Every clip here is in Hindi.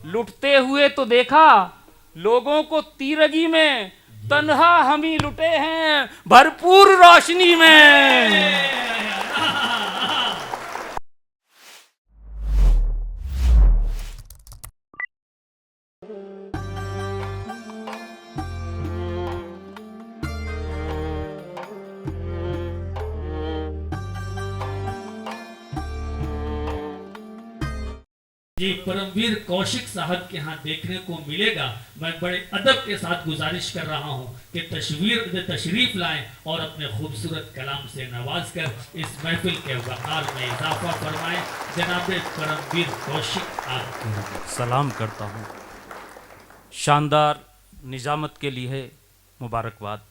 लुटते हुए तो देखा लोगों को तीरगी में, तन्हा हम ही लुटे हैं भरपूर रोशनी में। जी परमवीर कौशिक साहब के यहाँ देखने को मिलेगा। मैं बड़े अदब के साथ गुजारिश कर रहा हूँ कि तशरीफ लाएं और अपने खूबसूरत कलाम से नवाज कर इस महफिल के वक़ार में इजाफा फरमाएं। जनाब परमवीर कौशिक आपको सलाम करता हूँ। शानदार निजामत के लिए मुबारकबाद।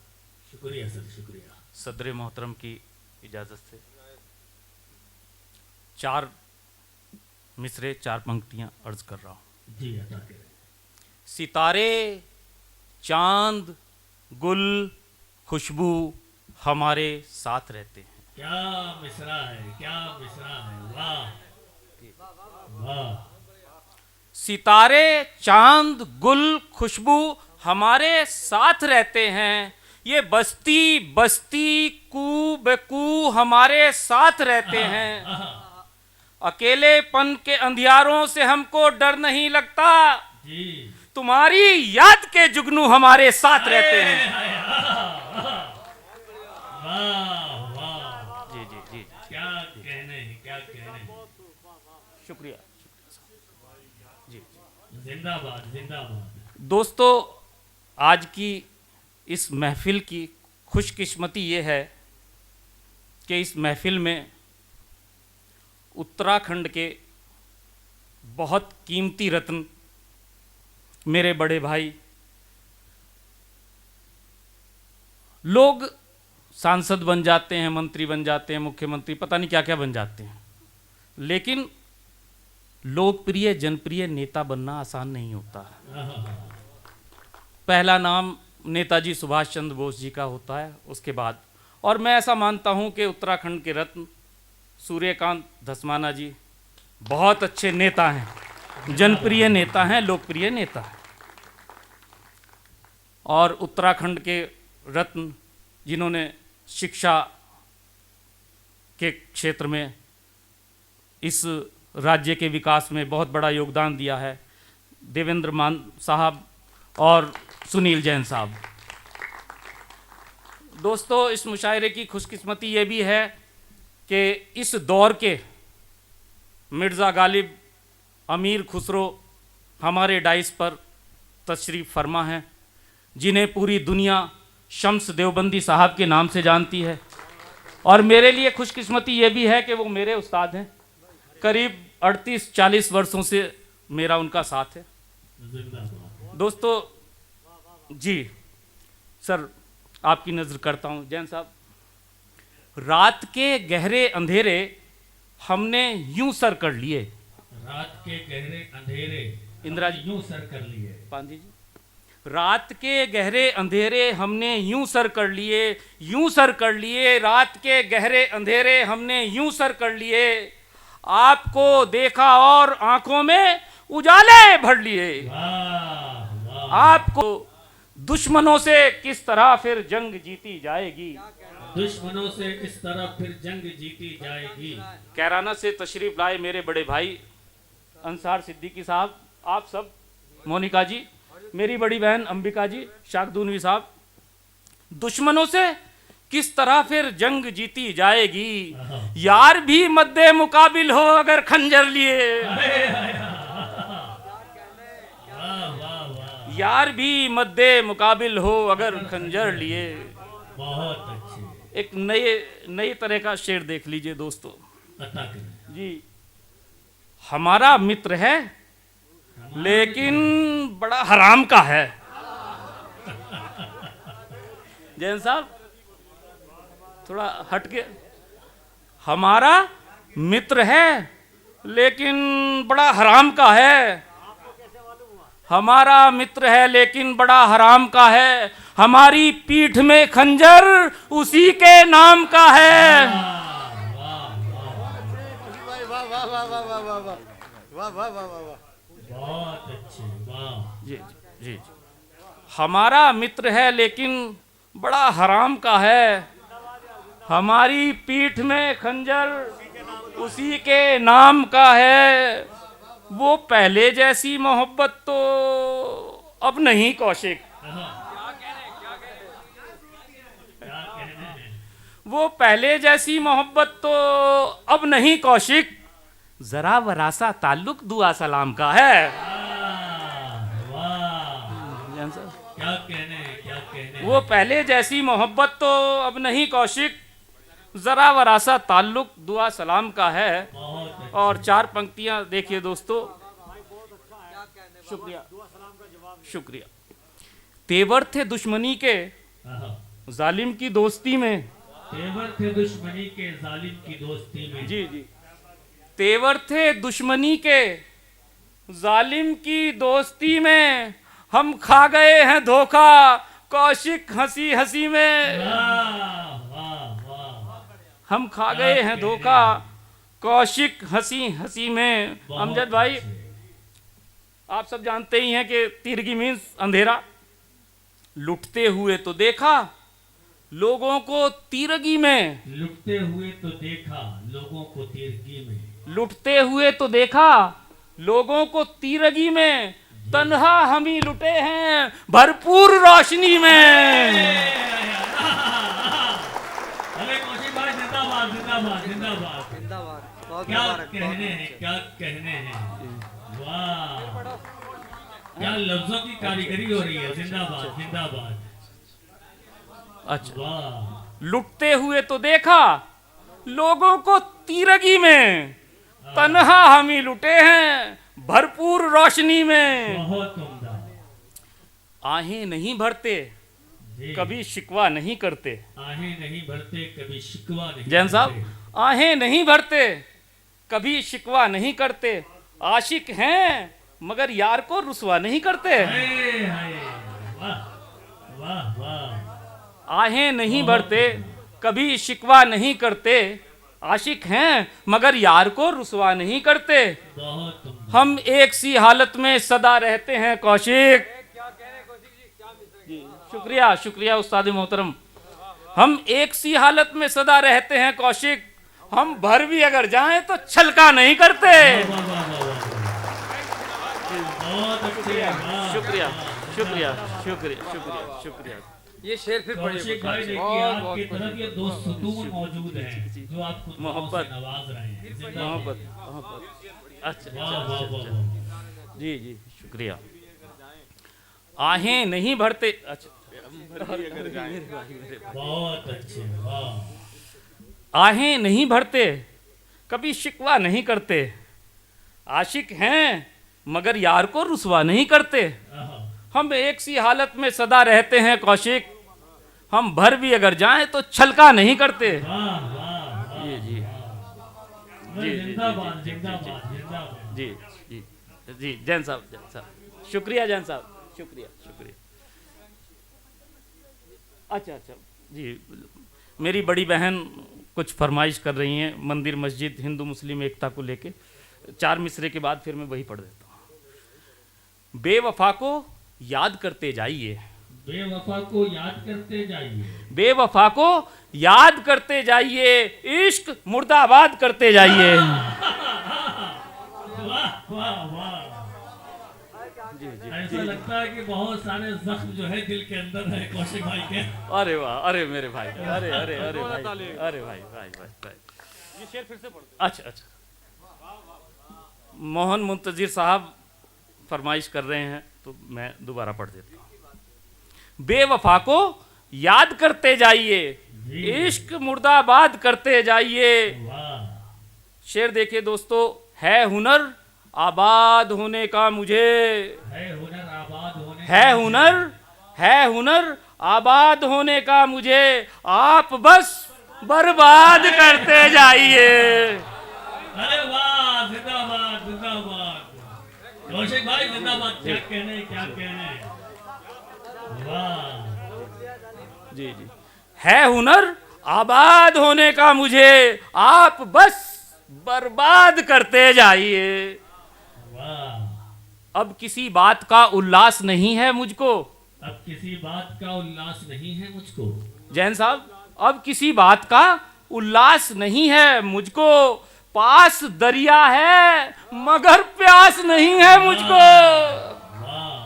शुक्रिया सर, शुक्रिया। सदर मोहतरम की इजाज़त से चार मिसरे, चार पंक्तियां अर्ज कर रहा हूँ। जी अता करें। सितारे, चांद, गुल, खुशबू हमारे साथ रहते हैं। क्या मिसरा है, क्या मिसरा है, वाह वाह। सितारे, चांद, गुल, खुशबू हमारे साथ रहते हैं। ये बस्ती बस्ती कू बेकू हमारे साथ रहते हैं। अकेलेपन के अंधियारों से हमको डर नहीं लगता, जी तुम्हारी याद के जुगनू हमारे साथ रहते हैं। वाह वाह। जी जी जी, क्या कहने हैं, क्या कहने हैं। शुक्रिया जी। जिंदाबाद जिंदाबाद। दोस्तों, आज की इस महफिल की खुशकिस्मती ये है कि इस महफिल में उत्तराखंड के बहुत कीमती रत्न मेरे बड़े भाई, लोग सांसद बन जाते हैं, मंत्री बन जाते हैं, मुख्यमंत्री, पता नहीं क्या क्या बन जाते हैं, लेकिन लोकप्रिय जनप्रिय नेता बनना आसान नहीं होता। पहला नाम नेताजी सुभाष चंद्र बोस जी का होता है, उसके बाद, और मैं ऐसा मानता हूं कि उत्तराखंड के रत्न सूर्यकांत धस्माना जी बहुत अच्छे नेता हैं, जनप्रिय नेता हैं, लोकप्रिय नेता हैं। और उत्तराखंड के रत्न जिन्होंने शिक्षा के क्षेत्र में इस राज्य के विकास में बहुत बड़ा योगदान दिया है, देवेंद्र मान साहब और सुनील जैन साहब। दोस्तों, इस मुशायरे की खुशकिस्मती ये भी है कि इस दौर के मिर्ज़ा गालिब, अमीर खुसरो हमारे डाइस पर तशरीफ़ फरमा हैं, जिन्हें पूरी दुनिया शम्स देवबंदी साहब के नाम से जानती है। और मेरे लिए खुशकिस्मती ये भी है कि वो मेरे उस्ताद हैं, करीब 38-40 वर्षों से मेरा उनका साथ है। दोस्तों जी, सर आपकी नज़र करता हूँ। जैन साहब, रात के गहरे अंधेरे हमने यूं सर कर लिए। रात के गहरे अंधेरे इंदिरा जी, यूं सर कर लिए। पांडे जी, रात के गहरे अंधेरे हमने यूं सर कर लिए, यूं सर कर लिए, रात के गहरे अंधेरे हमने यूं सर कर लिए, आपको देखा और आंखों में उजाले भर लिए। आपको दुश्मनों से किस तरह फिर जंग जीती जाएगी, दुश्मनों से किस तरह फिर जंग जीती जाएगी। कैराना से तशरीफ लाए मेरे बड़े भाई अंसार सिद्दीकी साहब, आप सब, मोनिका जी, मेरी बड़ी बहन अंबिका जी, शाकदूनवी साहब, दुश्मनों से किस तरह फिर जंग जीती जाएगी, यार भी मद्दे मुकाबिल हो अगर खंजर लिए, यार भी मद्दे मुकाबिल हो अगर खंजर लिए। बहुत अच्छे। एक नए तरह का शेर देख लीजिए दोस्तों जी। हमारा मित्र है लेकिन बड़ा हराम का है। जैन साहब थोड़ा हटके, हमारा मित्र है लेकिन बड़ा हराम का है, हमारा मित्र है लेकिन बड़ा हराम का है, हमारी पीठ में खंजर उसी के नाम का है। बहुत अच्छे, वाह। जी जी जी जी। हमारा मित्र है लेकिन बड़ा हराम का है, हमारी पीठ में खंजर उसी के नाम का है, वो पहले जैसी मोहब्बत तो अब नहीं कौशिक, क्या कहने हैं? वो पहले जैसी मोहब्बत तो अब नहीं कौशिक, जरा वरासा ताल्लुक दुआ सलाम का है। वाह, जान साहब, क्या कहने हैं, क्या कहने वो पहले जैसी मोहब्बत तो अब नहीं कौशिक, जरा वरासा ताल्लुक दुआ सलाम का है। बहुत और 4 पंक्तियां देखिए दोस्तों, शुक्रिया शुक्रिया। तेवर थे दुश्मनी के जालिम की दोस्ती में, तेवर थे दुश्मनी के जालिम की दोस्ती में, जी जी, तेवर थे दुश्मनी के जालिम की दोस्ती में, हम खा गए हैं धोखा कौशिक हंसी हंसी में, वाह वाह वाह, हम खा गए हैं धोखा कौशिक हंसी हंसी में। अमजद भाई, आप सब जानते ही हैं कि तीरगी मीन्स अंधेरा। लुटते हुए तो देखा लोगों को तीरगी में, लुटते हुए तो देखा लोगों को तीरगी में, लुटते हुए तो देखा लोगों को तीरगी में, तन्हा हम ही लुटे हैं भरपूर रोशनी में। अरे कौशिक भाई जिंदाबाद जिंदाबाद जिंदाबाद जिंदाबाद, बहुत क्या मुबारक, कहने हैं, क्या कहने हैं, वाह, क्या लफ्जों की कारीगरी हो रही है, जिंदाबाद जिंदाबाद, अच्छा, वाह, लुटते हुए तो देखा लोगों को तीरगी में, तन्हा हम ही लुटे हैं भरपूर रोशनी में। बहुत उम्दा, आहें नहीं भरते जी। कभी शिकवा नहीं करते, आहें नहीं भरते कभी शिकवा नहीं जैन साहब, करते। आहें नहीं भरते कभी शिकवा नहीं करते, आशिक हैं मगर यार को रुसवा नहीं करते। हाय, हाय, वाह वाह वाह, आहें नहीं भरते कभी शिकवा नहीं करते, आशिक हैं मगर यार को रुसवा नहीं करते, बहुत उम्दा, हम एक सी हालत में सदा रहते हैं कौशिक। जी, शुक्रिया शुक्रिया उस्ताद मोहतरम। हम एक सी हालत में सदा रहते हैं कौशिक, हम भर भी अगर जाएं तो छलका नहीं करते। वाह वाह वाह वाह, बहुत अच्छे, वाह, शुक्रिया वाह, शुक्रिया वाह। शुक्रिया शुक्रिया शुक्रिया। ये शेर फिर पढ़िए कौशिक भाई देखिए, बहुत आपकी बहुत तरफ ये दो सुतून मौजूद हैं जो आपको मोहब्बत, से नवाज रहे हैं, जिंदाबाद। मोहब्बत मोहब्बत, अच्छा वाह अच्छा वाह अच्छा, वाह अच्छा, वाह, जी जी शुक्रिया। आहें नहीं भरते, अच्छा, बहुत अच्छे, वाह, आहें नहीं भरते कभी शिकवा नहीं करते, आशिक हैं मगर यार को रुसवा नहीं करते, आहा, हम एक सी हालत में सदा रहते हैं कौशिक, हम भर भी अगर जाएं तो छलका नहीं करते। वाह वाह वाह, जी जी वाह। जी, जी, जिंदाबाद जी, जी, जिंदाबाद जिंदाबाद, जी जी जी, जैन साहब शुक्रिया, जैन साहब शुक्रिया शुक्रिया। अच्छा अच्छा जी, मेरी बड़ी बहन कुछ फरमाइश कर रही हैं मंदिर मस्जिद हिंदू मुस्लिम एकता को लेके, 4 मिसरे के बाद फिर मैं वही पढ़ देता हूँ। बेवफा को याद करते जाइए, बेवफा को याद करते जाइए, बेवफा को याद करते जाइए, इश्क मुर्दाबाद करते जाइए। वाह वाह वाह, ऐसा लगता है कि बहुत सारे जख्म जो है दिल के अंदर है कौशिक भाई के। अरे वाह, अरे मेरे भाई, अरे अरे अरे भाई, अरे भाई भाई भाई भाई, ये शेर फिर से पढ़। अच्छा अच्छा, मोहन मुंतजिर साहब फरमाइश कर रहे हैं तो मैं दोबारा पढ़ देता हूँ। बेवफा को याद करते जाइए, इश्क मुर्दाबाद करते जाइए। वाह, शेर देखिए दोस्तों, है हुनर आबाद होने का मुझे, है हुनर आबाद होने, है हुनर, है हुनर आबाद होने का मुझे, आप बस बर्बाद करते जाइए। अरे वाह, जिंदाबाद जिंदाबाद, कौशिक भाई जिंदाबाद, क्या कहने क्या कहने, वाह, जी जी, है हुनर आबाद होने का मुझे, आप बस बर्बाद करते जाइए। वाह, अब किसी बात का उल्लास नहीं है मुझको। अब किसी बात का उल्लास नहीं है मुझको। जैन साहब, अब किसी बात का उल्लास नहीं है मुझको। पास दरिया है मगर प्यास नहीं है मुझको। वाह,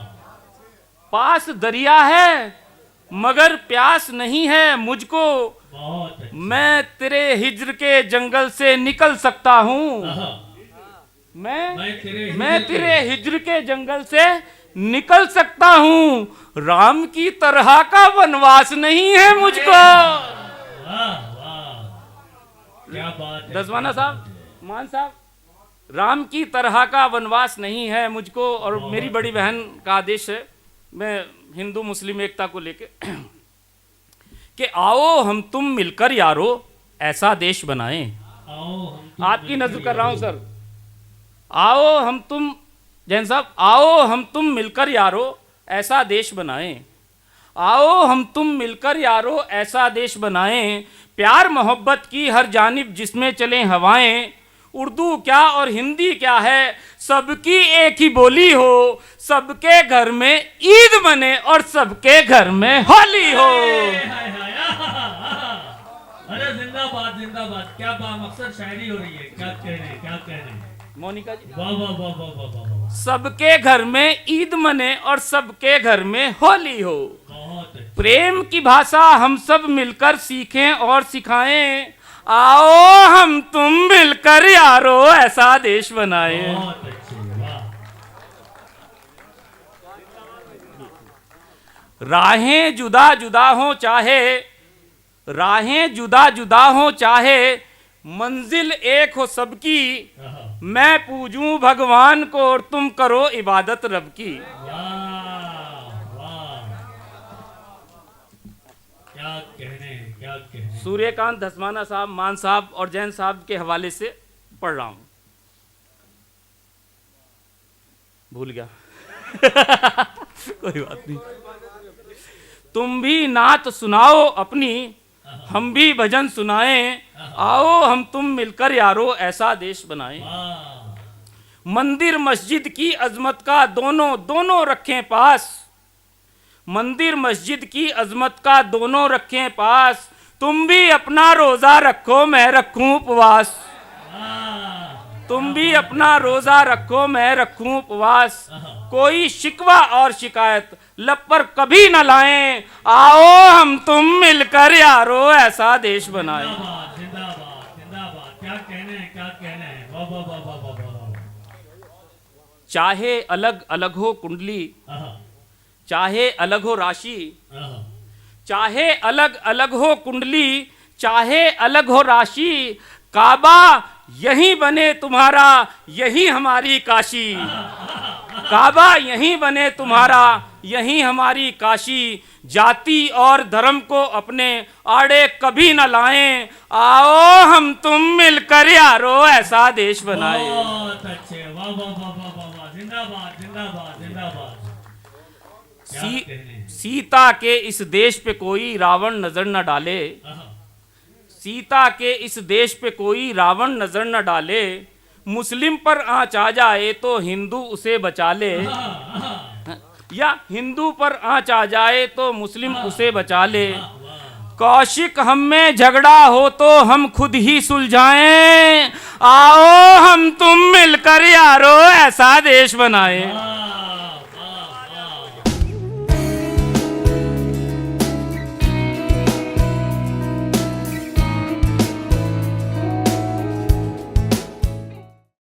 पास दरिया है मगर प्यास नहीं है मुझको। बहुत अच्छा। मैं तेरे हिज्र के जंगल से निकल सकता हूँ। आहा, मैं तेरे हिज्र के जंगल से निकल सकता हूँ। राम की तरह का वनवास नहीं है मुझको। वाह वाह, क्या बात है। दसवाना साहब, मान साहब, राम की तरह का वनवास नहीं है मुझको। और मेरी बड़ी बहन का आदेश है, मैं हिंदू मुस्लिम एकता को लेके कि आओ हम तुम मिलकर यारो ऐसा देश बनाएं। आओ हम तुम आपकी मिलकर नजर कर रहा हूं सर। आओ हम तुम, जैन साहब, आओ हम तुम मिलकर यारो ऐसा देश बनाएं। आओ हम तुम मिलकर यारो ऐसा देश बनाएं। प्यार मोहब्बत की हर जानिब जिसमें चलें हवाएं। उर्दू क्या और हिंदी क्या है, सबकी एक ही बोली हो। सबके घर में ईद मने और सबके घर में होली हो। हाय हाय, आहा, अरे जिंदाबाद जिंदाबाद, क्या बामकसद शायरी हो रही है। क्या कह रहे हैं, क्या कह रहे हैं। मोनिका जी, वाह वाह वाह वाह वाह वाह वाह, सबके घर में ईद मने और सबके घर में होली हो। बहुत अच्छा। प्रेम की भाषा हम सब मिलकर सीखें और सिखाएं। आओ हम तुम मिलकर यारो ऐसा देश बनाएं। बहुत अच्छे, वाह। राहें जुदा जुदा हो चाहे, राहें जुदा जुदा हो चाहे, मंजिल एक हो सबकी। आहा, मैं पूजूं भगवान को और तुम करो इबादत रब की। वाह वाह, क्या कहने हैं, क्या कहने। सूर्यकांत धसमाना साहब, मान साहब और जैन साहब के हवाले से पढ़ रहा हूं। भूल गया कोई बात नहीं। तुम भी नात सुनाओ अपनी, हम भी भजन सुनाएं। आओ हम तुम मिलकर यारो ऐसा देश बनाएं। वाह, मंदिर मस्जिद की अजमत का दोनों दोनों रखें पास। मंदिर मस्जिद की अजमत का दोनों रखें पास। तुम भी अपना रोजा रखो मैं रखूं उपवास। वाह, तुम भी अपना रोजा रखो मैं रखूं उपवास। कोई शिकवा और शिकायत लब पर कभी न लाएं। आओ हम तुम मिलकर यारो ऐसा देश बनाएं। जिंदाबाद जिंदाबाद जिंदाबाद, क्या कहने हैं, क्या कहने हैं। वाह वाह वाह वाह वाह वाह। चाहे अलग अलग हो कुंडली, आहा, चाहे अलग हो राशि, आहा, चाहे अलग अलग हो कुंडली, चाहे अलग हो राशि। काबा यही बने तुम्हारा, यही हमारी काशी। काबा यही बने तुम्हारा, यही हमारी काशी। जाति और धर्म को अपने आड़े कभी न लाएं। आओ हम तुम मिलकर यारो ऐसा देश बनाएं। बहुत अच्छे, वाह वाह वाह वाह वाह वाह, जिंदाबाद जिंदाबाद जिंदाबाद। क्या कहने हैं। सीता के इस देश पे कोई रावण नजर न डाले। आहा, सीता के इस देश पे कोई रावण नजर न डाले। मुस्लिम पर आँच आ जाए तो हिंदू उसे बचा ले। आहा, या हिंदू पर आँच आ जाए तो मुस्लिम उसे बचा ले। वाह, कौशिक हम में झगड़ा हो तो हम खुद ही सुलझाएं। आओ हम तुम मिलकर यारो ऐसा देश बनाएं। वाह